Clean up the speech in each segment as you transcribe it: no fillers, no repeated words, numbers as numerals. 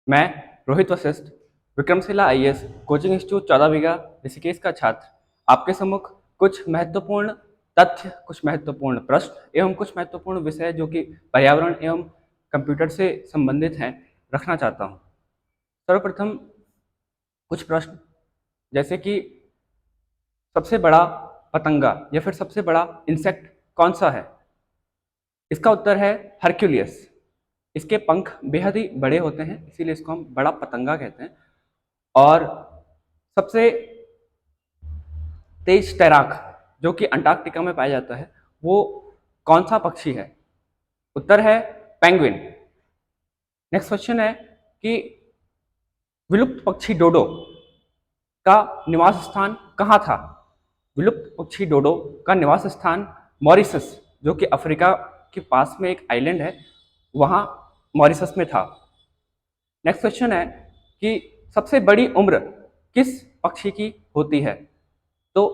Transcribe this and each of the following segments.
मैं Rohit Vashishtha Vikramshila IAS coaching institute 14 बीघा ऋषिकेश का छात्र आपके सम्मुख कुछ महत्वपूर्ण तथ्य, कुछ महत्वपूर्ण प्रश्न एवं कुछ महत्वपूर्ण विषय जो कि पर्यावरण एवं कंप्यूटर से संबंधित हैं रखना चाहता हूं। सर्वप्रथम कुछ प्रश्न जैसे कि सबसे बड़ा पतंगा या फिर सबसे बड़ा इंसेक्ट कौन सा है? इसका उत्तर है हरक्यूलियस। इसके पंख बेहद ही बड़े होते हैं, इसीलिए इसको हम बड़ा पतंगा कहते हैं। और सबसे तेज तैराक जो कि अंटार्कटिका में पाया जाता है वो कौन सा पक्षी है? उत्तर है पेंगुइन। नेक्स्ट क्वेश्चन है कि विलुप्त पक्षी डोडो का निवास स्थान कहाँ था? विलुप्त पक्षी डोडो का निवास स्थान मॉरिशस, जो कि अफ्रीका के पास में एक आइलैंड है, वहां मॉरिशस में था। नेक्स्ट क्वेश्चन है कि सबसे बड़ी उम्र किस पक्षी की होती है? तो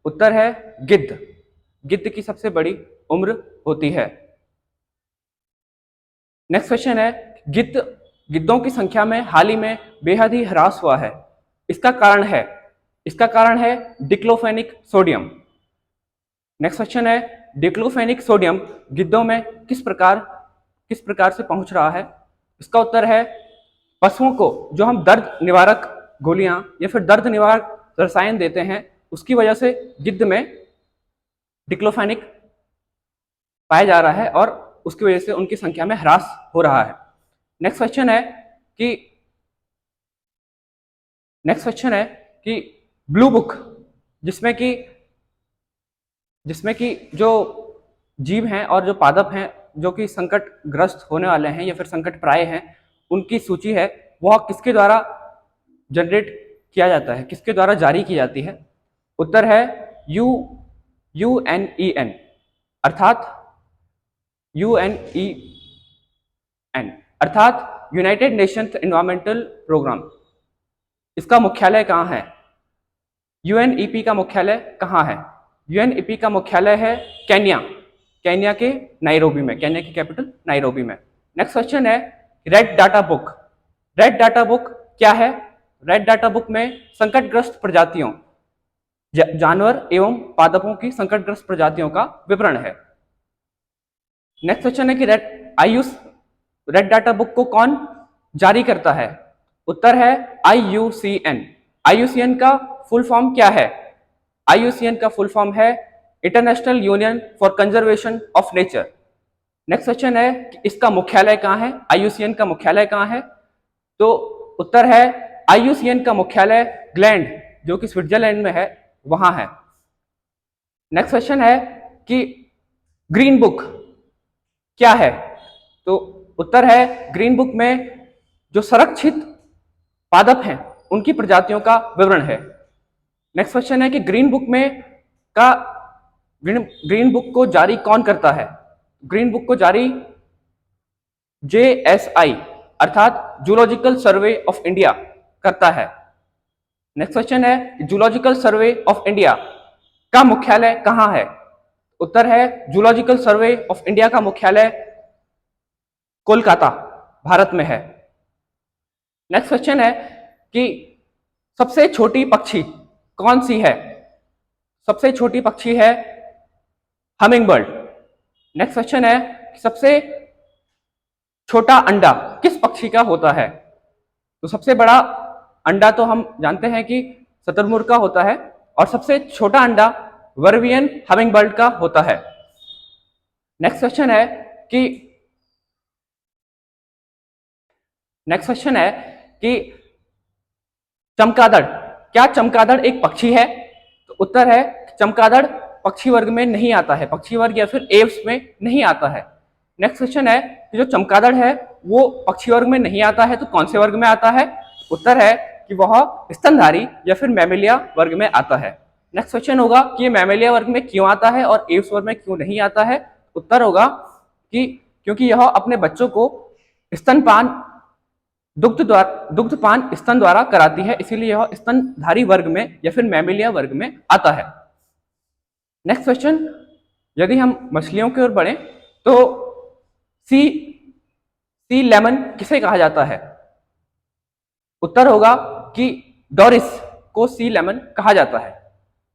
उत्तर है गिद्ध। गिद्ध की सबसे बड़ी उम्र होती है। नेक्स्ट क्वेश्चन है गिद्धों की संख्या में हाल ही में बेहद ही ह्रास हुआ है। इसका कारण है डिक्लोफेनिक सोडियम। नेक्स्ट क्वेश्चन है डिक्लोफेनिक सोडियम गिद्धों में किस प्रकार से पहुंच रहा है? इसका उत्तर है पशुओं को जो हम दर्द निवारक गोलियां या फिर दर्द निवारक रसायन देते हैं उसकी वजह से गिद्ध में डिक्लोफेनिक पाया जा रहा है और उसकी वजह से उनकी संख्या में ह्रास हो रहा है। नेक्स्ट क्वेश्चन है कि ब्लू बुक जिसमें कि जो जीव हैं और जो पादप हैं जो कि संकटग्रस्त होने वाले हैं या फिर संकट प्राय हैं, उनकी सूची है, वह किसके द्वारा जनरेट किया जाता है, किसके द्वारा जारी की जाती है? उत्तर है UN अर्थात यूनाइटेड नेशंस एनवायरमेंटल प्रोग्राम। इसका मुख्यालय कहाँ है? UNEP का मुख्यालय कहाँ है? UNEP का मुख्यालय है केन्या के नाइरोबी में, केन्या की कैपिटल नाइरोबी में। नेक्स्ट क्वेश्चन है red data book. Red data book क्या है? रेड डाटा बुक में संकटग्रस्त प्रजातियों, जानवर एवं पादपों की संकटग्रस्त प्रजातियों का विवरण है। नेक्स्ट क्वेश्चन है कि रेड डाटा बुक को कौन जारी करता है? उत्तर है IUCN। IUCN का फुल फॉर्म क्या है? IUCN का फुल फॉर्म है international union for conservation of nature. Next question है कि इसका मुख्यालय कहाँ है? IUCN का मुख्यालय कहाँ है? तो उत्तर है IUCN का मुख्यालय ग्लैंड, जो कि स्विट्जरलैंड में है, वहां है। नेक्स्ट क्वेश्चन है कि ग्रीन बुक क्या है? तो उत्तर है ग्रीन बुक में जो संरक्षित पादप हैं उनकी प्रजातियों का विवरण है। नेक्स्ट क्वेश्चन है कि ग्रीन बुक को जारी कौन करता है? ग्रीन बुक को जारी JSI अर्थात जूलॉजिकल सर्वे ऑफ इंडिया करता है। नेक्स्ट क्वेश्चन है जूलॉजिकल सर्वे ऑफ इंडिया का मुख्यालय कहाँ है? उत्तर है जूलॉजिकल सर्वे ऑफ इंडिया का मुख्यालय कोलकाता, भारत में है। नेक्स्ट क्वेश्चन है कि सबसे छोटी पक्षी कौन सी है? सबसे छोटी पक्षी है हमिंग बर्ड। नेक्स्ट क्वेश्चन है कि सबसे छोटा अंडा किस पक्षी का होता है? तो सबसे बड़ा अंडा तो हम जानते हैं कि शुतुरमुर्ग का होता है और सबसे छोटा अंडा वर्वियन हमिंग बर्ड का होता है। नेक्स्ट क्वेश्चन है कि चमगादड़, क्या चमगादड़ एक पक्षी है? तो उत्तर है चमगादड़ पक्षी वर्ग में नहीं आता है, पक्षी वर्ग या फिर एव्स में नहीं आता है। नेक्स्ट क्वेश्चन है कि जो चमगादड़ है वो पक्षी वर्ग में नहीं आता है तो कौन से वर्ग में आता है? उत्तर है कि वह स्तनधारी या फिर मैमेलिया वर्ग में आता है। नेक्स्ट क्वेश्चन होगा कि ये मैमेलिया वर्ग में क्यों आता है और एव्स वर्ग में क्यों नहीं आता है? उत्तर होगा कि क्योंकि यह अपने बच्चों को दुग्धपान स्तन द्वारा कराती है, इसीलिए यह स्तनधारी वर्ग में या फिर मैमेलिया वर्ग में आता है। नेक्स्ट क्वेश्चन, यदि हम मछलियों की ओर बढ़े तो सी लेमन किसे कहा जाता है? उत्तर होगा कि डोरिस को सी लेमन कहा जाता है।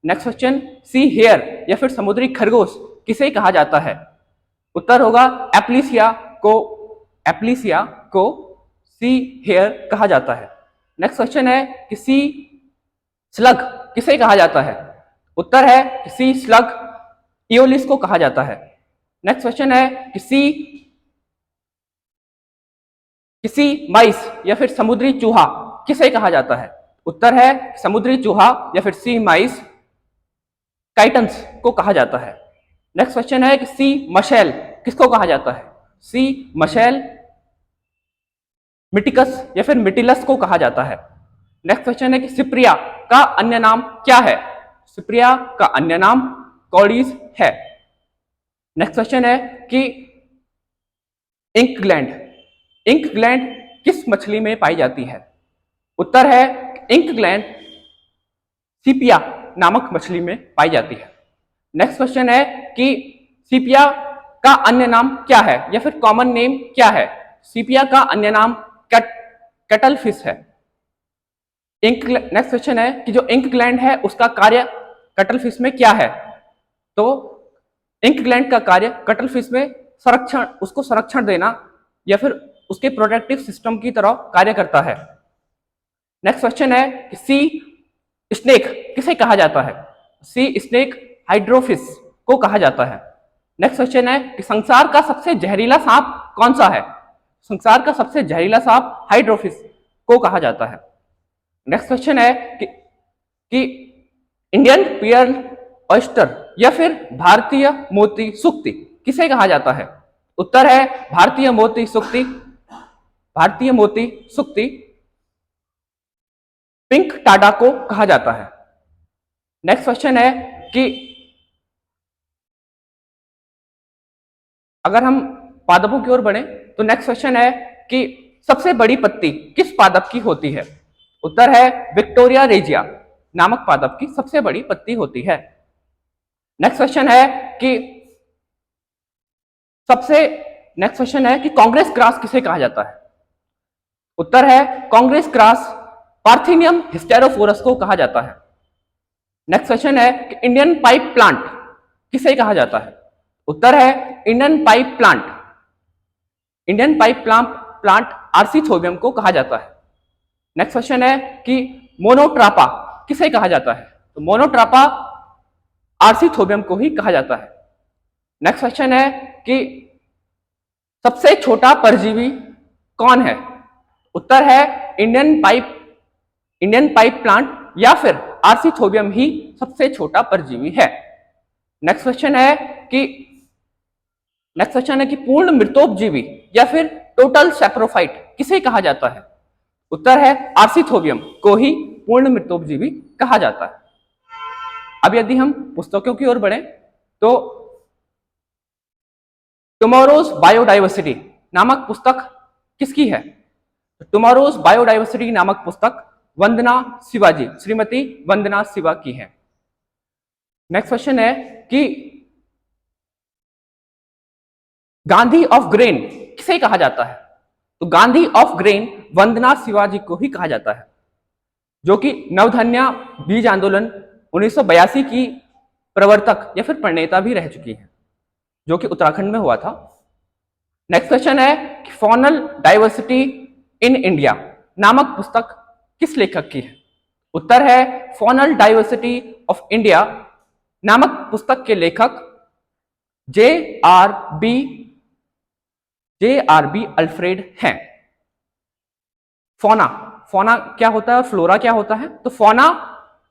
नेक्स्ट क्वेश्चन, सी हेयर या फिर समुद्री खरगोश किसे कहा जाता है? उत्तर होगा एप्लीसिया को सी हेयर कहा जाता है। नेक्स्ट क्वेश्चन है कि सी स्लग किसे कहा जाता है? उत्तर है कि सी स्लग इयोलिस को कहा जाता है। नेक्स्ट क्वेश्चन है कि सी माइस या फिर समुद्री चूहा किसे कहा जाता है? उत्तर है समुद्री चूहा या फिर सी माइस काइटन्स को कहा जाता है। नेक्स्ट क्वेश्चन है कि सी मशैल किसको कहा जाता है? सी मशैल मिटिकस या फिर मिटिलस को कहा जाता है। नेक्स्ट क्वेश्चन है कि सिप्रिया का अन्य नाम क्या है? सिप्रिया का अन्य नाम कॉडीज है। नेक्स्ट क्वेश्चन है कि इंक ग्लैंड किस मछली में पाई जाती है? उत्तर है इंक ग्लैंड सीपिया नामक मछली में पाई जाती है। नेक्स्ट क्वेश्चन है कि सीपिया का अन्य नाम क्या है या फिर कॉमन नेम क्या है? सीपिया का अन्य नाम कैटल फिश है। नेक्स्ट क्वेश्चन है कि जो इंक ग्लैंड है उसका कार्य कटल फिश में क्या है? तो इंक ग्लैंड का कार्य कटल फिश में उसको संरक्षण देना या फिर उसके प्रोटेक्टिव सिस्टम की तरह कार्य करता है। नेक्स्ट क्वेश्चन है कि सी स्नेक किसे कहा जाता है? सी स्नेक हाइड्रोफिश को कहा जाता है। नेक्स्ट क्वेश्चन है कि संसार का सबसे जहरीला सांप कौन सा है? संसार का सबसे जहरीला सांप हाइड्रोफिश को कहा जाता है। नेक्स्ट क्वेश्चन है कि इंडियन पियर ऑयस्टर या फिर भारतीय मोती सुक्ति किसे कहा जाता है? उत्तर है भारतीय मोती सुक्ति पिंक टाडा को कहा जाता है। नेक्स्ट क्वेश्चन है कि अगर हम पादपों की ओर बढ़े तो नेक्स्ट क्वेश्चन है कि सबसे बड़ी पत्ती किस पादप की होती है? उत्तर है विक्टोरिया रेजिया नामक पादप की सबसे बड़ी पत्ती होती है। नेक्स्ट क्वेश्चन है कि कांग्रेस ग्रास किसे कहा जाता है? उत्तर है कांग्रेस ग्रास पार्थिनियम हिस्टेरोफोरस को कहा जाता है। नेक्स्ट क्वेश्चन है कि इंडियन पाइप प्लांट किसे कहा जाता है? उत्तर है इंडियन पाइप प्लांट आर्सीथोबियम को कहा जाता है। नेक्स्ट क्वेश्चन है कि मोनोट्रापा किसे कहा जाता है? तो मोनोट्रापा आर्सीथोबियम को ही कहा जाता है। नेक्स्ट क्वेश्चन है कि सबसे छोटा परजीवी कौन है? उत्तर है इंडियन पाइप प्लांट या फिर आर्सीथोबियम ही सबसे छोटा परजीवी है। नेक्स्ट क्वेश्चन है कि पूर्ण मृतोपजीवी या फिर टोटल सैप्रोफाइट किसे कहा जाता है? उत्तर है आर्सीथोबियम को ही पूर्ण मृतोपजीवी कहा जाता है। अब यदि हम पुस्तकों की ओर बढ़े तो टुमारोज बायोडाइवर्सिटी नामक पुस्तक किसकी है? टुमारोज बायोडाइवर्सिटी नामक पुस्तक श्रीमती वंदना शिवा की है। नेक्स्ट क्वेश्चन है कि गांधी ऑफ ग्रेन किसे कहा जाता है? तो गांधी ऑफ ग्रेन वंदना शिवाजी को ही कहा जाता है, जो कि नवधन्या बीज आंदोलन 1982 की प्रवर्तक या फिर प्रणेता भी रह चुकी है, जो कि उत्तराखंड में हुआ था। नेक्स्ट क्वेश्चन है कि फॉनल डाइवर्सिटी इन इंडिया नामक पुस्तक किस लेखक की है? उत्तर है फॉनल डाइवर्सिटी ऑफ इंडिया नामक पुस्तक के लेखक जे.आर.बी. अल्फ्रेड हैं। फोना क्या होता है और फ्लोरा क्या होता है? तो फोना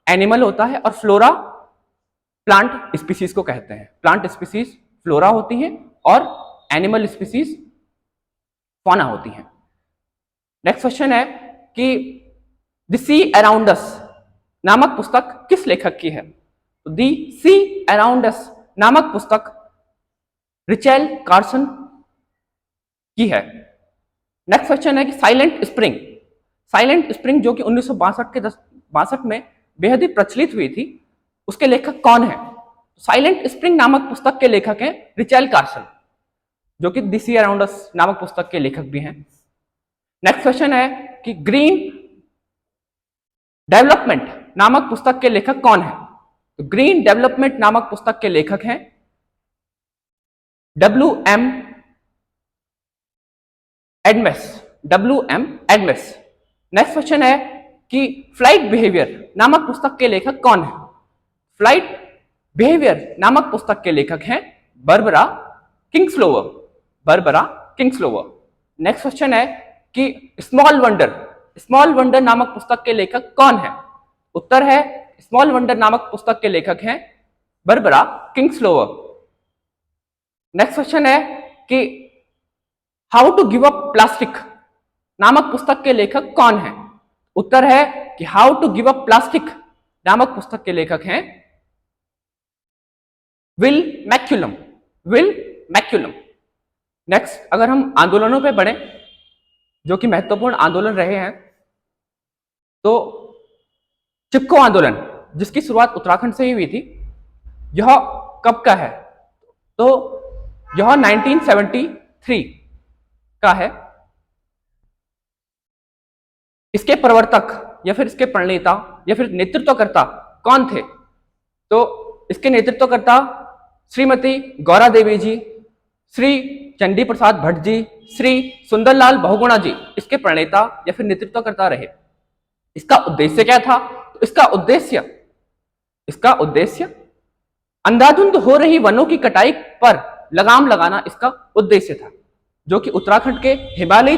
एनिमल होता है और फ्लोरा प्लांट स्पीसीज को कहते हैं। प्लांट स्पीसीज फ्लोरा होती है और एनिमल स्पीसीज फोना होती है। नेक्स्ट क्वेश्चन है कि द सी अराउंड अस नामक पुस्तक किस लेखक की है? तो द सी अराउंड अस नामक पुस्तक रिचेल कार्सन की है। नेक्स्ट क्वेश्चन है कि साइलेंट स्प्रिंग जो कि 1962 में बेहद ही प्रचलित हुई थी, उसके लेखक कौन है? साइलेंट स्प्रिंग नामक पुस्तक के लेखक हैं रिचेल कार्सन, जो कि द सी अराउंड अस नामक पुस्तक के लेखक भी हैं। नेक्स्ट क्वेश्चन है कि ग्रीन डेवलपमेंट नामक पुस्तक के लेखक कौन है? तो ग्रीन डेवलपमेंट नामक पुस्तक के लेखक हैं WM एडमेस। नेक्स्ट क्वेश्चन है कि फ्लाइट बिहेवियर नामक पुस्तक के लेखक कौन है? फ्लाइट बिहेवियर नामक पुस्तक के लेखक हैं बारबरा किंग्सलोवर। नेक्स्ट क्वेश्चन है कि स्मॉल वंडर नामक पुस्तक के लेखक कौन है? उत्तर है स्मॉल वंडर नामक पुस्तक के लेखक हैं बारबरा किंग्सलोवर। नेक्स्ट क्वेश्चन है कि how to give up plastic नामक पुस्तक के लेखक कौन है? उत्तर है कि how to give up plastic नामक पुस्तक के लेखक हैं विल मैक्यूलम। नेक्स्ट, अगर हम आंदोलनों पे बढ़े जो कि महत्वपूर्ण आंदोलन रहे हैं, तो चिपको आंदोलन जिसकी शुरुआत उत्तराखंड से ही हुई थी, यह कब का है? तो यह 1973 का है। इसके प्रवर्तक या फिर इसके प्रणेता या फिर नेतृत्वकर्ता कौन थे? तो इसके नेतृत्वकर्ता श्रीमती गौरा देवी जी, श्री चंडी प्रसाद भट्ट जी, श्री सुंदरलाल बहुगुणा जी इसके प्रणेता या फिर नेतृत्वकर्ता रहे। इसका उद्देश्य क्या था? तो इसका उद्देश्य अंधाधुंध हो रही वनों की कटाई पर लगाम लगाना इसका उद्देश्य था, जो कि उत्तराखंड के हिमालयी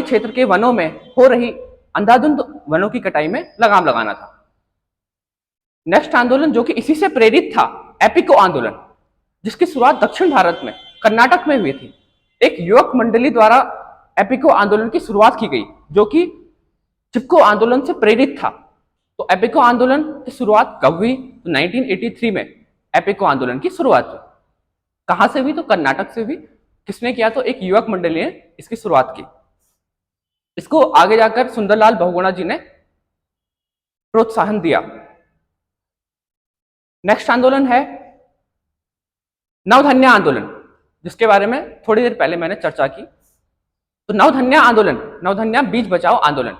क्षेत्र के वनों में हो रही अंधाधुंध वनों की कटाई में लगाम लगाना था। नेक्स्ट आंदोलन जो कि इसी से प्रेरित था, एपिको आंदोलन, जिसकी शुरुआत दक्षिण भारत में कर्नाटक में हुई थी। एक युवक मंडली द्वारा एपिको आंदोलन की शुरुआत की गई जो कि चिपको आंदोलन से प्रेरित था। तो एपिको आंदोलन की शुरुआत कब हुई? तो 1983 में एपिको आंदोलन की शुरुआत हुई। कहां से हुई? तो कर्नाटक से हुई। किसने किया? तो एक युवक मंडली ने इसकी शुरुआत की। इसको आगे जाकर सुंदरलाल बहुगुणा जी ने प्रोत्साहन दिया। नेक्स्ट आंदोलन है नवधन्या आंदोलन, जिसके बारे में थोड़ी देर पहले मैंने चर्चा की। तो नवधन्या बीज बचाओ आंदोलन,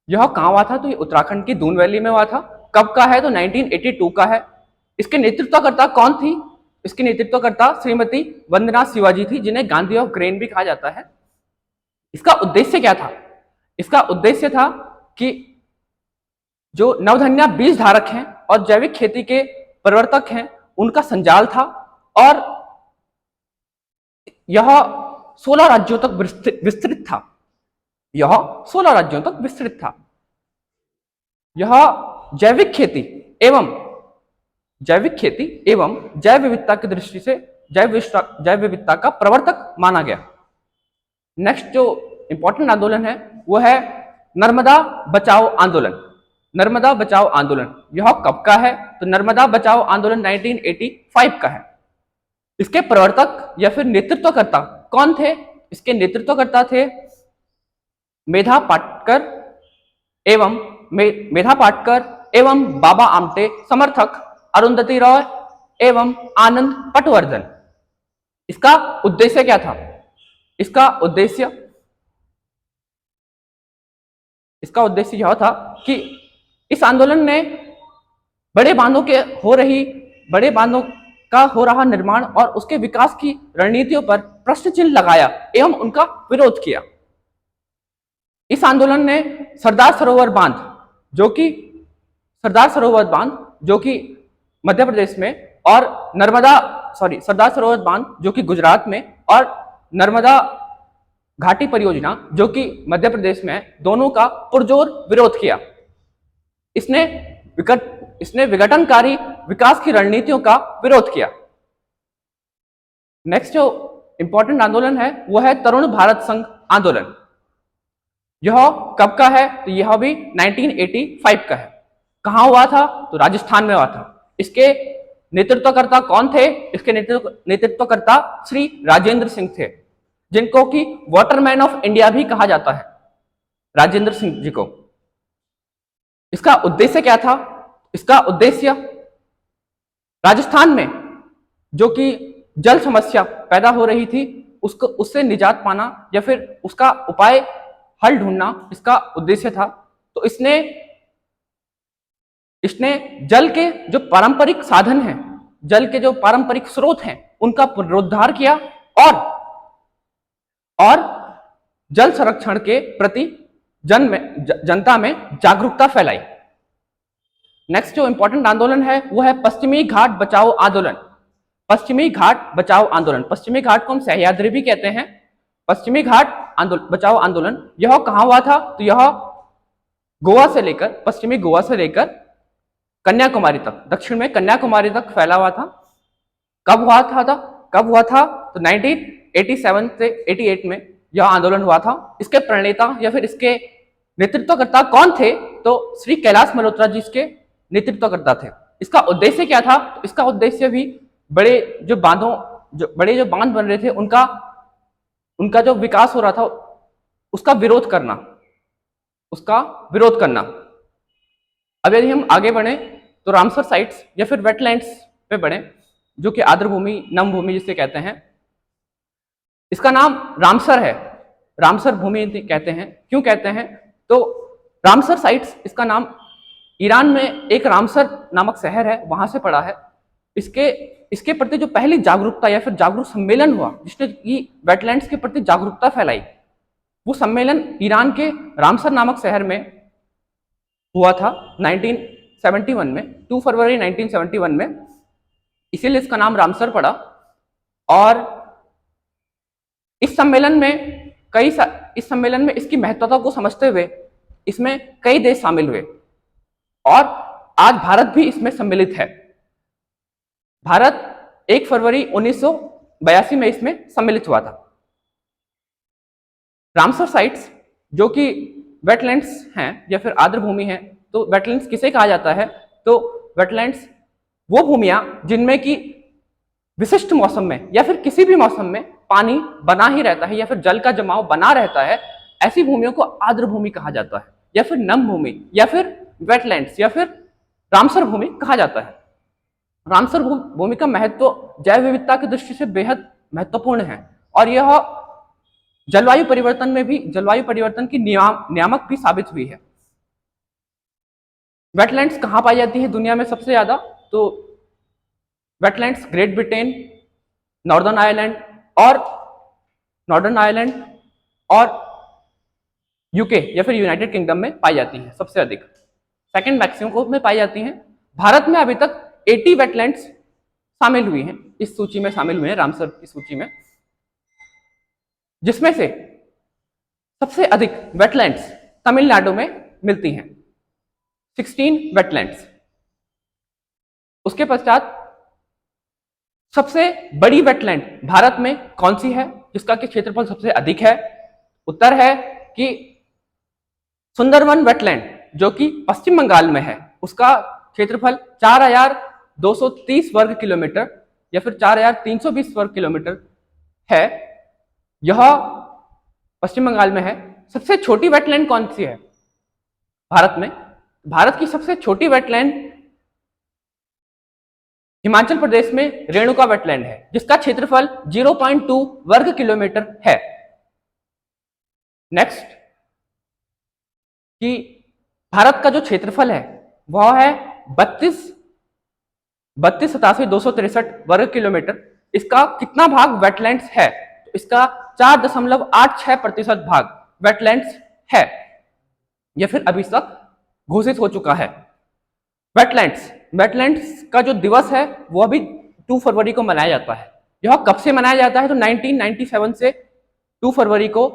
यह कहां हुआ था? तो ये उत्तराखंड की दून वैली में हुआ था। कब का है? तो 1982 का है। इसके नेतृत्वकर्ता कौन थी? इसकी नेतृत्वकर्ता श्रीमती वंदना शिवाजी थी, जिन्हें गांधी ऑफ ग्रेन भी कहा जाता है। इसका उद्देश्य क्या था? इसका उद्देश्य था कि जो नवधन्या बीज धारक हैं और जैविक खेती के प्रवर्तक हैं, उनका संजाल था, और यह 16 राज्यों तक विस्तृत था। यह जैविक खेती एवं जैव विविधता की दृष्टि से जैव विविधता का प्रवर्तक माना गया। नेक्स्ट जो इंपॉर्टेंट आंदोलन है वो है नर्मदा बचाओ आंदोलन। यह कब का है? तो नर्मदा बचाओ आंदोलन 1985 का है। इसके प्रवर्तक या फिर नेतृत्वकर्ता कौन थे? इसके नेतृत्वकर्ता थे मेधा पाटकर एवं बाबा आमटे, समर्थक अरुंधति रॉय एवं आनंद पटवर्धन। इसका उद्देश्य क्या था? इसका उद्देश्य यह था कि इस आंदोलन ने बड़े बांधों का हो रहा निर्माण और उसके विकास की रणनीतियों पर प्रश्न चिन्ह लगाया एवं उनका विरोध किया। इस आंदोलन ने सरदार सरोवर बांध जो कि मध्य प्रदेश में, और सरदार सरोवर बांध जो कि गुजरात में, और नर्मदा घाटी परियोजना जो कि मध्य प्रदेश में, दोनों का पुरजोर विरोध किया। इसने विघटनकारी विकास की रणनीतियों का विरोध किया। नेक्स्ट जो इंपॉर्टेंट आंदोलन है वो है तरुण भारत संघ आंदोलन। यह कब का है? तो यह भी 1985 का है। कहां हुआ था? तो राजस्थान में हुआ था। इसके नेतृत्वकर्ता कौन थे? इसके नेतृत्वकर्ता श्री राजेंद्र सिंह थे, जिनको कि वाटरमैन ऑफ इंडिया भी कहा जाता है, राजेंद्र सिंह जी को। इसका उद्देश्य क्या था? इसका उद्देश्य राजस्थान में जो कि जल समस्या पैदा हो रही थी उससे निजात पाना या फिर उसका उपाय हल ढूंढना, इसका उद्देश्य था। तो इसने जल के जो पारंपरिक साधन हैं, जल के जो पारंपरिक स्रोत हैं, उनका पुनरुद्धार किया और जल संरक्षण के प्रति जनता में जागरूकता फैलाई। नेक्स्ट जो इंपॉर्टेंट आंदोलन है वो है पश्चिमी घाट बचाओ आंदोलन। पश्चिमी घाट बचाओ आंदोलन, पश्चिमी घाट को हम सह्याद्री भी कहते हैं। पश्चिमी घाट बचाओ आंदोलन यह कहां हुआ था? तो यह गोवा से लेकर, पश्चिमी गोवा से लेकर कन्याकुमारी तक, दक्षिण में कन्याकुमारी तक फैला हुआ था। कब हुआ था? तो 1987 से 88 में यह आंदोलन हुआ था। इसके प्रणेता या फिर इसके नेतृत्वकर्ता कौन थे? तो श्री कैलाश मल्होत्रा जी इसके नेतृत्वकर्ता थे। इसका उद्देश्य क्या था? तो इसका उद्देश्य भी बड़े जो बांध बन रहे थे उनका जो विकास हो रहा था उसका विरोध करना। अब यदि हम आगे बढ़े तो रामसर साइट्स या फिर वेटलैंड्स पे बढ़े, जो कि आर्द्रभूमि, नम भूमि जिसे कहते हैं। इसका नाम रामसर है, रामसर भूमि कहते हैं। क्यों कहते हैं? तो रामसर साइट्स, इसका नाम ईरान में एक रामसर नामक शहर है, वहां से पड़ा है। इसके प्रति जो पहली जागरूकता या फिर जागरूक सम्मेलन हुआ जिसने वेटलैंड्स के प्रति जागरूकता फैलाई, वो सम्मेलन ईरान के रामसर नामक शहर में हुआ था 1971 में, 2 फरवरी 1971 में। इसीलिए इसका नाम रामसर पड़ा। और इस सम्मेलन में इसकी महत्वता को समझते हुए इसमें कई देश शामिल हुए और आज भारत भी इसमें सम्मिलित है। भारत 1 फरवरी 1982 में इसमें सम्मिलित हुआ था। रामसर साइट्स जो कि वेटलैंड्स हैं या फिर आर्द्रभूमि हैं, तो वेटलैंड्स किसे कहा जाता है? तो वेटलैंड्स वो भूमियां जिनमें कि विशिष्ट मौसम में या फिर किसी भी मौसम में पानी बना ही रहता है या फिर जल का जमाव बना रहता है, ऐसी भूमियों को आर्द्रभूमि कहा जाता है, या फिर नम भूमि, या फिर वेटलैंड्स, या फिर रामसर भूमि कहा जाता है। रामसर भूमि का महत्व जैव विविधता की दृष्टि से बेहद महत्वपूर्ण है और यह जलवायु परिवर्तन की नियामक भी साबित हुई है। वेटलैंड्स कहां पाई जाती है दुनिया में सबसे ज्यादा? तो wetlands great Britain, northern Ireland और यूके या फिर यूनाइटेड किंगडम में पाई जाती है सबसे अधिक। सेकंड मैक्सिमम में पाई जाती हैं। भारत में अभी तक 80 वेटलैंड्स शामिल हुई हैं, इस सूची में शामिल हुए हैं, रामसर की सूची में, जिसमें से सबसे अधिक वेटलैंड्स तमिलनाडु में मिलती हैं, 16 वेटलैंड्स। उसके पश्चात सबसे बड़ी वेटलैंड भारत में कौन सी है जिसका कि क्षेत्रफल सबसे अधिक है? उत्तर है कि सुंदरवन वेटलैंड, जो कि पश्चिम बंगाल में है। उसका क्षेत्रफल 4230 वर्ग किलोमीटर या फिर 4320 वर्ग किलोमीटर है। यह पश्चिम बंगाल में है। सबसे छोटी वेटलैंड कौन सी है भारत में? भारत की सबसे छोटी वेटलैंड हिमाचल प्रदेश में रेणुका वेटलैंड है, जिसका क्षेत्रफल 0.2 वर्ग किलोमीटर है। नेक्स्ट, कि भारत का जो क्षेत्रफल है वह है 32,87,263 वर्ग किलोमीटर। इसका कितना भाग वेटलैंड्स है? तो इसका 4.86% भाग वेटलैंड्स है या फिर अभी तक घोषित हो चुका है। वेटलैंड्स का जो दिवस है वो अभी 2 फरवरी को मनाया जाता है। यह कब से मनाया जाता है? तो 1997 से 2 फरवरी को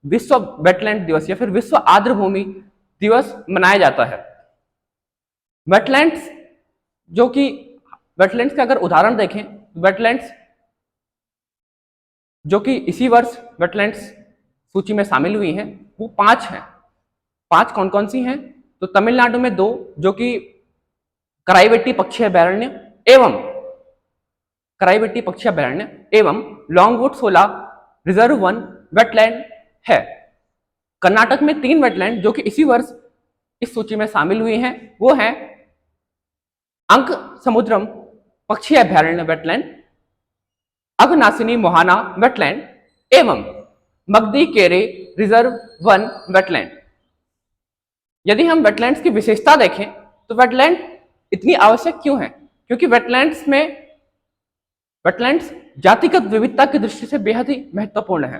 विश्व वेटलैंड दिवस या फिर विश्व आर्द्रभूमि दिवस मनाया जाता है। वेटलैंड्स का अगर उदाहरण देखें, वेटलैंड्स जो कि इसी वर्ष वेटलैंड्स सूची में शामिल हुई हैं वो 5 हैं। 5 कौन कौन सी हैं? तो तमिलनाडु में 2 जो कि कराईवेट्टी पक्षी अभयारण्य एवं लॉन्गवुड शोला रिजर्व 1 वेटलैंड है। कर्नाटक में 3 वेटलैंड जो कि इसी वर्ष इस सूची में शामिल हुई हैं, वो हैं अंक समुद्रम पक्षी अभयारण्य वेटलैंड, अघनासिनी मोहाना वेटलैंड एवं मगदी केरे रिजर्व 1 वेटलैंड। यदि हम वेटलैंड्स की विशेषता देखें तो वेटलैंड इतनी आवश्यक क्यों है? क्योंकि वेटलैंड्स जातिगत विविधता की दृष्टि से बेहद ही महत्वपूर्ण है।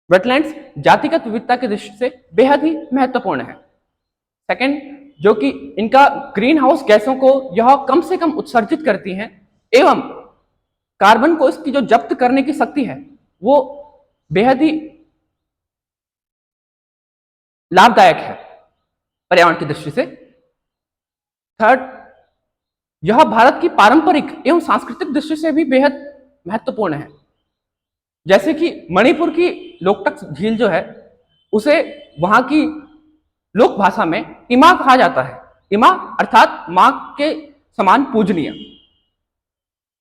वेटलैंड्स जातिगत विविधता की दृष्टि से बेहद ही महत्वपूर्ण है। सेकंड, जो कि इनका ग्रीन हाउस गैसों को यह कम से कम उत्सर्जित करती हैं एवं कार्बन को इसकी जो जब्त करने की शक्ति है वो बेहद ही लाभदायक है पर्यावरण की दृष्टि से। थर्ड, यह भारत की पारंपरिक एवं सांस्कृतिक दृष्टि से भी बेहद महत्वपूर्ण है। जैसे कि मणिपुर की लोकटक झील जो है उसे वहां की लोक भाषा में इमा कहा जाता है। इमा अर्थात मां के समान पूजनीय।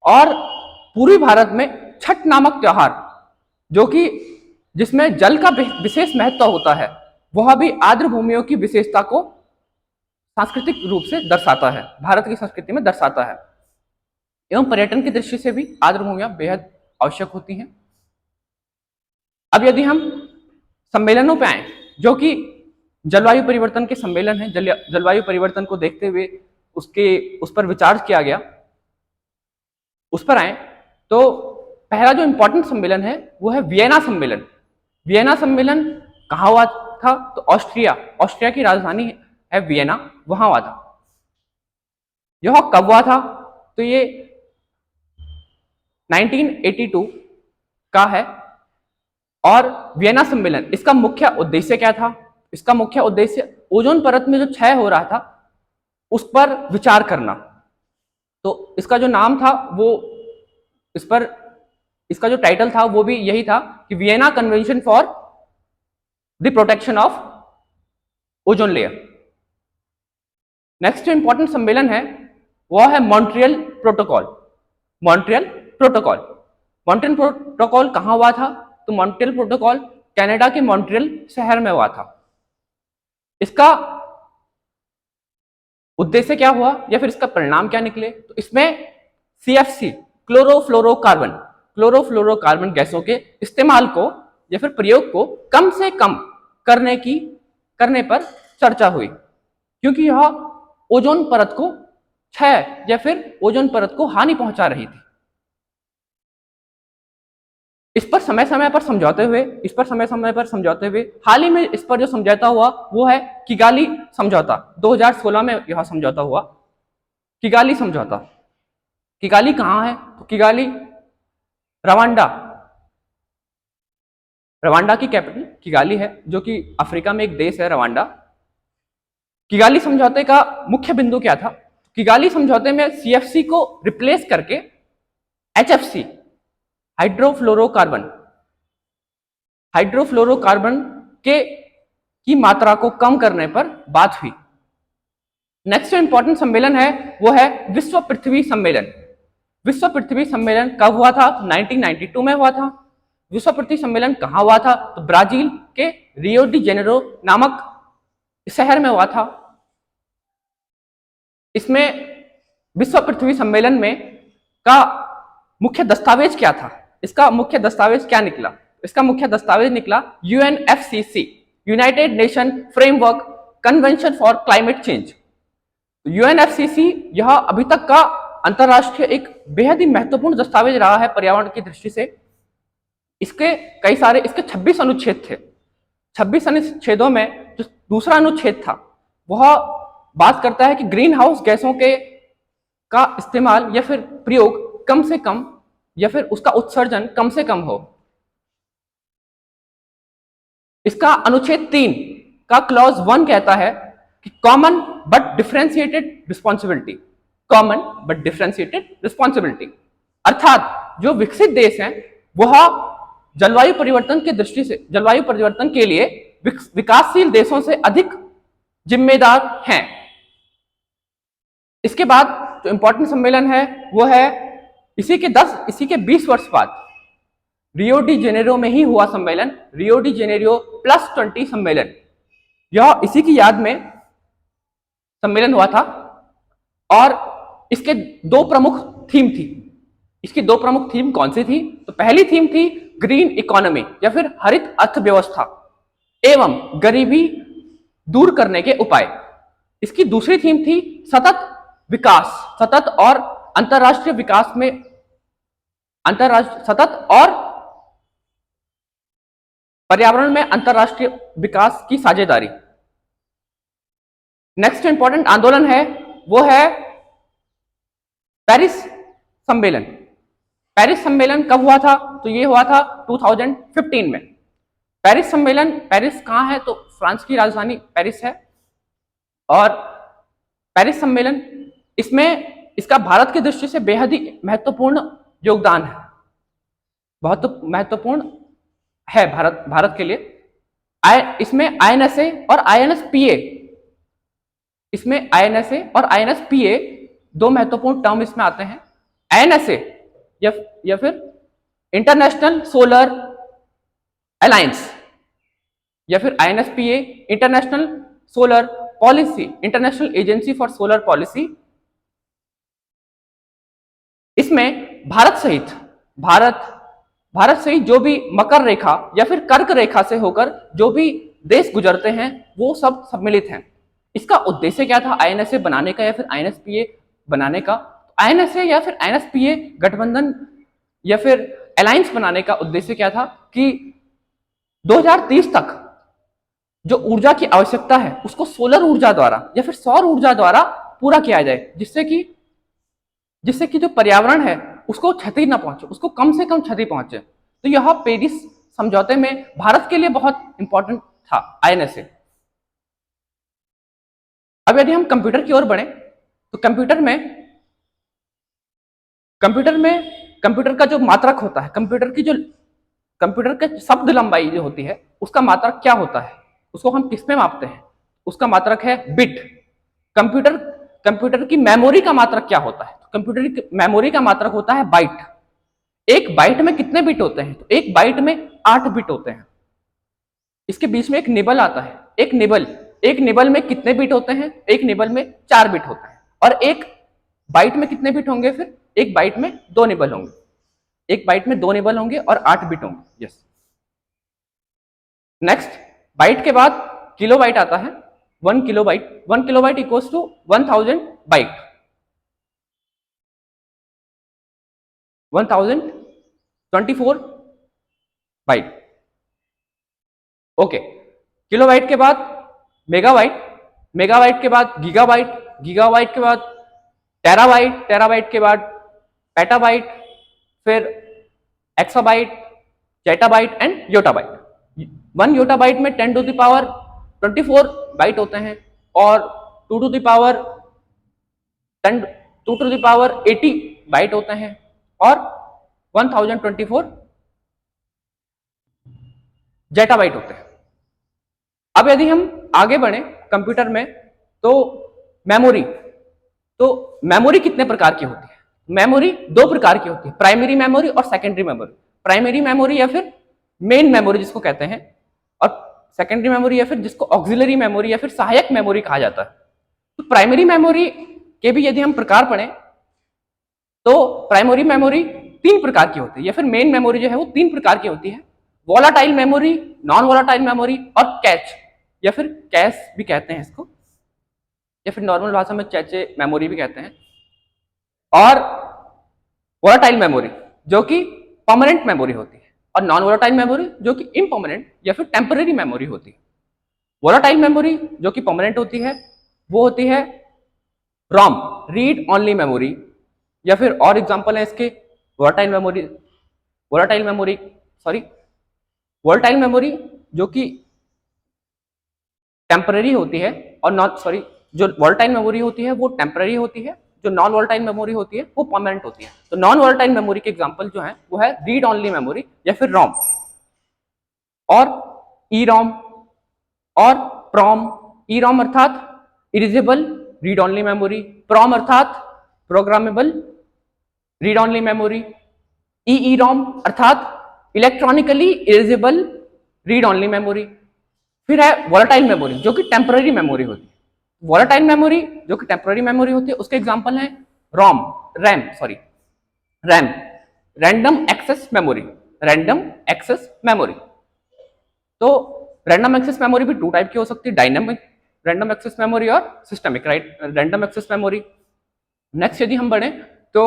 और पूर्वी भारत में छठ नामक त्योहार जो कि जिसमें जल का विशेष महत्व होता है वह भी आर्द्र भूमियों की विशेषता को सांस्कृतिक रूप से दर्शाता है, भारत की संस्कृति में दर्शाता है। एवं पर्यटन की दृष्टि से भी आर्द्र भूमियां बेहद आवश्यक होती हैं। अब यदि हम सम्मेलनों पे आए जो कि जलवायु परिवर्तन के सम्मेलन है, जलवायु परिवर्तन को देखते हुए उस पर विचार किया गया, उस पर आए तो पहला जो इंपॉर्टेंट सम्मेलन है वो है वियना सम्मेलन। वियना सम्मेलन कहाँ हुआ था? तो ऑस्ट्रिया की राजधानी है वियना, वहां हुआ था। यह कब हुआ था? तो ये 1982 का है। और वियना सम्मेलन, इसका मुख्य उद्देश्य क्या था? इसका मुख्य उद्देश्य ओजोन परत में जो क्षय हो रहा था उस पर विचार करना। तो इसका जो नाम था वो इसका जो टाइटल था वो भी यही था कि Vienna convention for the protection of ozone layer. Next जो इंपॉर्टेंट सम्मेलन है वह है मॉन्ट्रियल प्रोटोकॉल। मॉन्ट्रियल प्रोटोकॉल कहां हुआ था? तो मॉन्ट्रियल प्रोटोकॉल कनाडा के मॉन्ट्रियल शहर में हुआ था। इसका उद्देश्य क्या हुआ या फिर इसका परिणाम क्या निकले? तो इसमें CFC क्लोरोफ्लोरोकार्बन गैसों के इस्तेमाल को या फिर प्रयोग को कम से कम करने पर चर्चा हुई, क्योंकि यह ओजोन परत को क्षय या फिर ओजोन परत को हानि पहुंचा रही थी। इस पर समय समय पर समझौते हुए हाल ही में इस पर जो समझौता हुआ वो है किगाली समझौता। 2016 में यह समझौता हुआ, किगाली समझौता। किगाली कहां है? तो किगाली रवांडा की कैपिटल किगाली है, जो कि अफ्रीका में एक देश है रवांडा। किगाली समझौते का मुख्य बिंदु क्या था? किगाली समझौते में CFC को रिप्लेस करके HFC हाइड्रोफ्लोरोकार्बन की मात्रा को कम करने पर बात हुई। नेक्स्ट जो इंपॉर्टेंट सम्मेलन है वो है विश्व पृथ्वी सम्मेलन। विश्व पृथ्वी सम्मेलन कब हुआ था? 1992 में हुआ था। विश्व पृथ्वी सम्मेलन कहां हुआ था? तो ब्राजील के रियो डी जेनेरो नामक शहर में हुआ था। इसमें विश्व पृथ्वी सम्मेलन में का मुख्य दस्तावेज क्या था? इसका मुख्य दस्तावेज क्या निकला? इसका मुख्य दस्तावेज निकला UNFCCC United nation framework convention for climate change. UNFCCC यह अभी तक का अंतरराष्ट्रीय एक बेहद ही महत्वपूर्ण दस्तावेज रहा है पर्यावरण की दृष्टि से। इसके 26 अनुच्छेद थे। 26 अनुच्छेदों में जो दूसरा अनुच्छेद था वह बात करता है कि ग्रीन हाउस गैसों का इस्तेमाल या फिर प्रयोग कम से कम या फिर उसका उत्सर्जन कम से कम हो। इसका अनुच्छेद 3 का क्लॉज 1 कहता है कि कॉमन बट डिफरेंशिएटेड रिस्पॉन्सिबिलिटी, अर्थात जो विकसित देश हैं वह जलवायु परिवर्तन के लिए विकासशील देशों से अधिक जिम्मेदार हैं। इसके बाद जो इंपॉर्टेंट सम्मेलन है वो है इसी के 20 वर्ष बाद रियो डी जेनेरो में ही हुआ सम्मेलन, रियो डी जेनेरो +20 सम्मेलन। यह इसी की याद में सम्मेलन हुआ था और इसके दो प्रमुख थीम थी। इसकी दो प्रमुख थीम कौन सी थी? तो पहली थीम थी ग्रीन इकोनॉमी या फिर हरित अर्थव्यवस्था। एवं गरीबी दूर करने के उपाय। इसकी दूसरी थीम थी सतत विकास, सतत और अंतरराष्ट्रीय विकास में सतत और पर्यावरण में अंतरराष्ट्रीय विकास की साझेदारी। नेक्स्ट इंपॉर्टेंट आंदोलन है वो है पेरिस सम्मेलन। पेरिस सम्मेलन कब हुआ था? तो ये हुआ था 2015 में। पेरिस सम्मेलन, पेरिस कहाँ है? तो फ्रांस की राजधानी पेरिस है। और पेरिस सम्मेलन, इसमें इसका भारत की दृष्टि से बेहद ही महत्वपूर्ण योगदान है, बहुत महत्वपूर्ण है भारत के लिए। इसमें आईएनएसए और आईएनएसपीए, इसमें आईएनएसए और आईएनएसपीए दो महत्वपूर्ण टर्म इसमें आते हैं। आईएनएसए या फिर इंटरनेशनल सोलर अलायंस, या फिर INSPA international solar policy, international agency for solar policy. इसमें भारत सहित जो भी मकर रेखा या फिर कर्क रेखा से होकर जो भी देश गुजरते हैं वो सब सम्मिलित हैं। इसका उद्देश्य क्या था आईएनएसए बनाने का या फिर आईएनएसपीए बनाने का? आईएनएसए या फिर आईएनएसपीए गठबंधन या फिर अलायंस बनाने का उद्देश्य क्या था कि 2030 तक जो ऊर्जा की आवश्यकता है उसको सोलर ऊर्जा द्वारा या फिर सौर ऊर्जा द्वारा पूरा किया जाए, जिससे कि जो पर्यावरण है उसको क्षति ना पहुंचे, उसको कम से कम क्षति पहुंचे। तो यह पेरिस समझौते में भारत के लिए बहुत इंपॉर्टेंट था आईएनएसए। अब यदि हम कंप्यूटर की ओर बढ़े तो कंप्यूटर का जो मात्रक होता है, कंप्यूटर के शब्द लंबाई जो होती है उसका मात्रक क्या होता है, उसको हम किस में मापते हैं? उसका मात्रक है बिट। कंप्यूटर की मेमोरी का मात्रक क्या होता है? कंप्यूटर की मेमोरी का मात्रक होता है बाइट। एक बाइट में कितने बिट होते हैं? तो एक बाइट में 8 बिट होते हैं। इसके बीच में एक निबल आता है। एक निबल में कितने बिट होते हैं? एक निबल में 4 बिट होते हैं। और एक बाइट में कितने बिट होंगे? फिर एक बाइट में 2 निबल होंगे। एक बाइट में 2 निबल होंगे और 8 बिट होंगे। यस। नेक्स्ट, बाइट के बाद किलोबाइट आता है। 1 kilobyte equals to 1000 byte. 1024 byte. Okay. Kilobyte के बाद मेगाबाइट के बाद गीगाबाइट के बाद टेराबाइट के बाद पेटाबाइट, फिर exabyte, zettabyte and yottabyte. 1 yottabyte में 10 टू द पावर 24 बाइट होते हैं और 2 टू द पावर 80 बाइट होते हैं और 1024 जेटाबाइट होते हैं। अब यदि हम आगे बढ़े कंप्यूटर में तो मेमोरी कितने प्रकार की होती है? मेमोरी 2 प्रकार की होती है, प्राइमरी मेमोरी और सेकेंडरी मेमोरी। प्राइमरी मेमोरी या फिर मेन मेमोरी जिसको कहते हैं, और सेकेंडरी मेमोरी या फिर जिसको ऑक्सिलरी मेमोरी या फिर सहायक मेमोरी कहा जाता है। तो प्राइमरी मेमोरी के भी यदि हम प्रकार पढ़ें तो प्राइमरी मेमोरी 3 प्रकार की होती है, या फिर मेन मेमोरी जो है वो 3 प्रकार की होती है। Volatile memory, non volatile memory और कैच या फिर कैश भी कहते हैं इसको, या फिर नॉर्मल भाषा में चैचे मेमोरी भी कहते हैं। और वोलाटाइल मेमोरी जो कि परमानेंट मेमोरी होती है, और नॉन वोलाटाइल मेमोरी जो कि इम्परमानेंट या फिर टेम्पररी मेमोरी होती है। वोलाटाइल मेमोरी जो कि परमानेंट होती है वो होती है रॉम, रीड ओनली मेमोरी, या फिर और एग्जांपल है इसके वोलाटाइल मेमोरी जो कि टेम्पररी होती है, और जो वोलाटाइल मेमोरी होती है वो टेम्पररी होती है, जो नॉन वोलाटाइल मेमोरी होती है वो परमानेंट होती है। तो नॉन वोलाटाइल मेमोरी के एग्जांपल जो है वो है रीड ओनली मेमोरी या फिर रॉम, और ई रॉम और प्रॉम। ई रॉम अर्थात erasable read only memory, PROM अर्थात programmable read only memory, E ROM अर्थात electronically erasable read only memory. फिर है वोलाटाइल मेमोरी जो कि टेम्पररी मेमोरी होती है। वोलाटाइल मेमोरी जो कि टेम्पररी मेमोरी होती है उसके एग्जांपल है रैम, रैंडम एक्सेस मेमोरी। तो रैंडम एक्सेस मेमोरी भी 2 टाइप की हो सकती है, डायनामिक रैंडम एक्सेस मेमोरी और systemic write random access memory. Next यदि हम बढ़े तो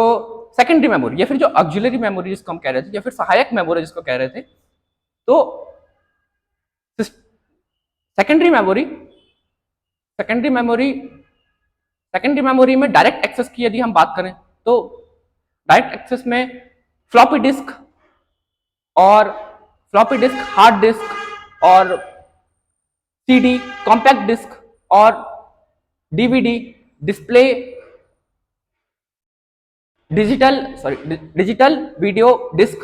सेकेंडरी मेमोरी या फिर जो ऑक्सिलरी मेमोरी जिसको हम कह रहे थे, या फिर सहायक मेमोरी जिसको कह रहे थे, तो secondary memory secondary memory secondary memory में डायरेक्ट एक्सेस की यदि हम बात करें तो डायरेक्ट एक्सेस में फ्लॉपी डिस्क हार्ड डिस्क और सीडी, कॉम्पैक्ट डिस्क और DVD, display, digital video disc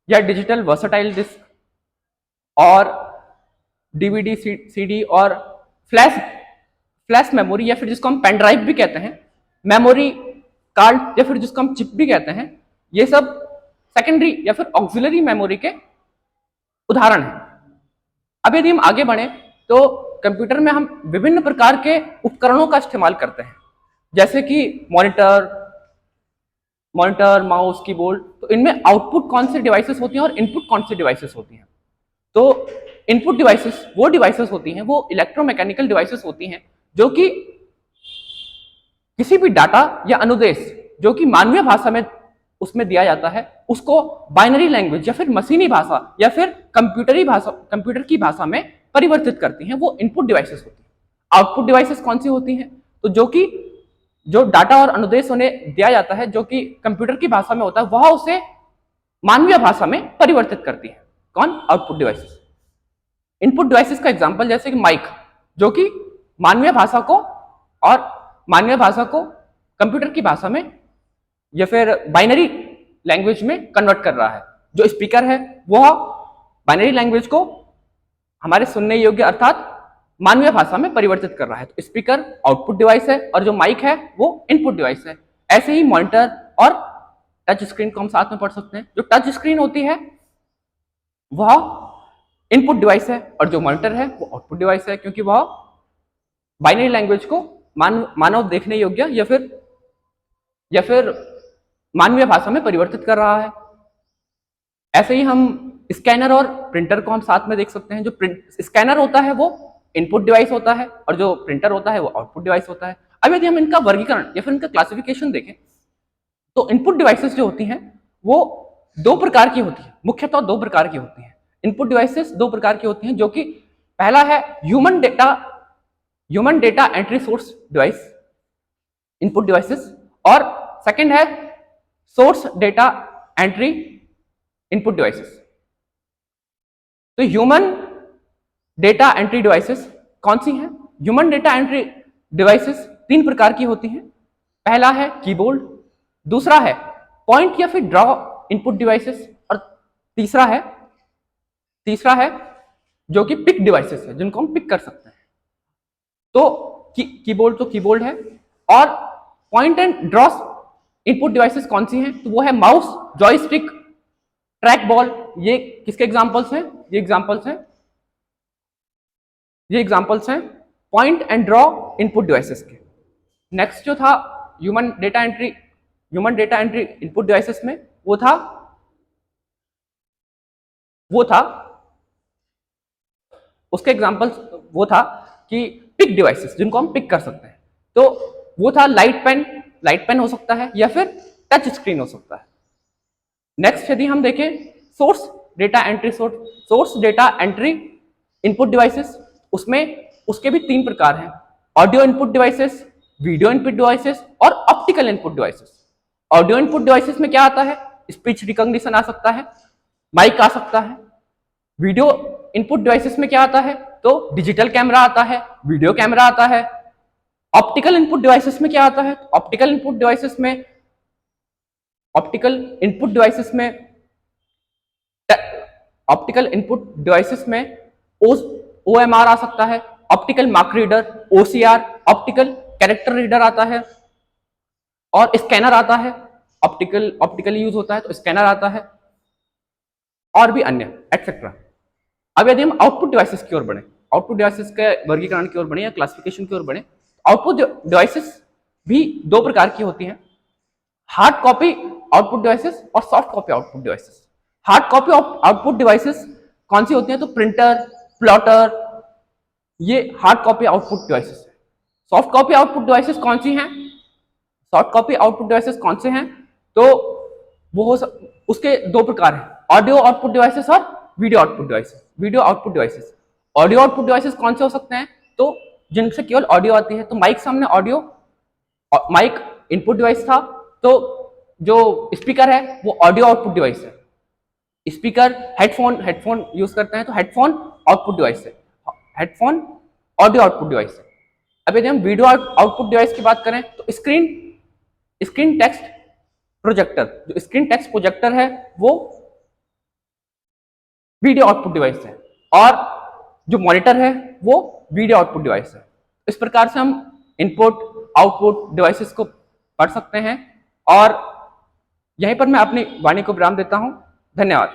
या डिजिटल वर्सटाइल डिस्क और डीवीडी, सीडी और फ्लैश मेमोरी या फिर जिसको हम पेन ड्राइव भी कहते हैं, मेमोरी कार्ड या फिर जिसको हम चिप भी कहते हैं, ये सब सेकेंडरी या फिर ऑक्सिलरी मेमोरी के उदाहरण हैं। अब यदि हम आगे बढ़े तो कंप्यूटर में हम विभिन्न प्रकार के उपकरणों का इस्तेमाल करते हैं, जैसे कि मॉनिटर, माउस, कीबोर्ड। तो इनमें आउटपुट कौन से डिवाइसेस होती हैं और इनपुट कौन से डिवाइसेस होती हैं? तो इनपुट डिवाइसेस वो डिवाइसेस होती हैं, वो इलेक्ट्रोमैकेनिकल डिवाइसेस होती हैं जो कि किसी भी डाटा या अनुदेश जो कि मानवीय भाषा में उसमें दिया जाता है, उसको बाइनरी लैंग्वेज या फिर मशीनी भाषा या फिर कंप्यूटर की भाषा में परिवर्तित करती हैं, वो इनपुट डिवाइसेस होती हैं। आउटपुट डिवाइसेस कौन सी होती हैं? तो जो डाटा और अनुदेश उन्हें दिया जाता है जो कि कंप्यूटर की भाषा में होता है, वह उसे मानवीय भाषा में परिवर्तित करती है। कौन? Output devices. इनपुट डिवाइसेस का एग्जांपल जैसे कि माइक, जो कि मानवीय भाषा को कंप्यूटर की भाषा में या फिर बाइनरी लैंग्वेज में कन्वर्ट कर रहा है। जो स्पीकर है वह बाइनरी लैंग्वेज को हमारे सुनने योग्य अर्थात मानवीय भाषा में परिवर्तित कर रहा है। तो स्पीकर आउटपुट डिवाइस है और जो माइक है वो इनपुट डिवाइस है। ऐसे ही मॉनिटर और टच स्क्रीन को हम साथ में पढ़ सकते हैं। जो टच स्क्रीन होती है वह इनपुट डिवाइस है और जो मॉनिटर है वो आउटपुट डिवाइस है, क्योंकि वह बाइनरी लैंग्वेज को मानव देखने योग्य या फिर मानवीय भाषा में परिवर्तित कर रहा है। ऐसे ही हम स्कैनर और प्रिंटर को हम साथ में देख सकते हैं। जो स्कैनर होता है वो इनपुट डिवाइस होता है और जो प्रिंटर होता है वो आउटपुट डिवाइस होता है। अब यदि हम इनका वर्गीकरण या फिर इनका क्लासिफिकेशन देखें तो इनपुट डिवाइसेस जो होती हैं वो 2 प्रकार की होती है, मुख्यतः 2 प्रकार की होती हैं। इनपुट डिवाइसेस 2 प्रकार की होती हैं, जो कि पहला है human data entry source device input devices और सेकंड है source data entry input devices. तो ह्यूमन डेटा एंट्री डिवाइसेस कौन सी हैं? ह्यूमन डेटा एंट्री डिवाइसेस 3 प्रकार की होती हैं। पहला है कीबोर्ड, दूसरा है पॉइंट या फिर ड्रॉ इनपुट डिवाइसेस और तीसरा है जो कि पिक डिवाइसेस है, जिनको हम पिक कर सकते हैं। तो कीबोर्ड है और point and draw input devices कौन सी हैं? तो वो है माउस, जॉयस्टिक, ट्रैक बॉल। ये किसके एग्जांपल्स हैं? ये एग्जांपल्स हैं point and draw input devices के। नेक्स्ट जो था human data entry input devices में वो था उसके एग्जांपल्स वो था कि पिक डिवाइसेस, जिनको हम पिक कर सकते हैं। तो वो था लाइट पेन हो सकता है या फिर टच स्क्रीन हो सकता है। नेक्स्ट यदि हम देखें source data entry input devices, उसमें उसके भी 3 प्रकार हैं, audio input devices, video input devices और optical input devices. Audio input devices में क्या आता है? स्पीच रिकॉग्निशन आ सकता है, माइक आ सकता है। वीडियो इनपुट डिवाइसेस में क्या आता है? तो डिजिटल कैमरा आता है, वीडियो कैमरा आता है। ऑप्टिकल इनपुट डिवाइसेस में क्या आता है? ऑप्टिकल इनपुट डिवाइसेस में OMR आ सकता है, optical mark reader, OCR, optical character reader आता है और स्कैनर आता है। ऑप्टिकल यूज होता है तो स्कैनर आता है और भी अन्य एक्सेट्रा। अब यदि हम आउटपुट डिवाइसेस की ओर बढ़े, आउटपुट डिवाइसेस के वर्गीकरण की ओर बढ़े या क्लासिफिकेशन की ओर बढ़े, आउटपुट डिवाइसेस भी 2 प्रकार की होती हैं, हार्ड कॉपी आउटपुट डिवाइसेस और soft copy output devices. Hard copy output devices कौन सी होती हैं? तो प्रिंटर, प्लॉटर, ये हार्ड कॉपी आउटपुट डिवाइसेस है। सॉफ्ट कॉपी आउटपुट डिवाइसेस कौन सी हैं? सॉफ्ट कॉपी आउटपुट डिवाइसेस कौन से हैं? तो वो उसके दो प्रकार हैं, ऑडियो आउटपुट डिवाइसेस और video output devices. Video output devices, audio output devices कौन से हो सकते हैं? तो जिनसे केवल ऑडियो आती है। तो माइक सामने ऑडियो, माइक इनपुट डिवाइस था, तो जो स्पीकर है वो ऑडियो आउटपुट डिवाइस है। स्पीकर, हेडफोन यूज करते हैं तो हेडफोन आउटपुट डिवाइस है, हेडफोन ऑडियो आउटपुट डिवाइस है। अब यदि हम वीडियो आउटपुट डिवाइस की बात करें तो स्क्रीन टेक्स्ट प्रोजेक्टर, जो स्क्रीन टेक्स्ट प्रोजेक्टर है वो वीडियो आउटपुट डिवाइस है, और जो मॉनिटर है वो वीडियो आउटपुट डिवाइस है। इस प्रकार से हम इनपुट आउटपुट डिवाइसेस को पढ़ सकते हैं, और यहीं पर मैं अपनी वाणी को विराम देता हूं। धन्यवाद।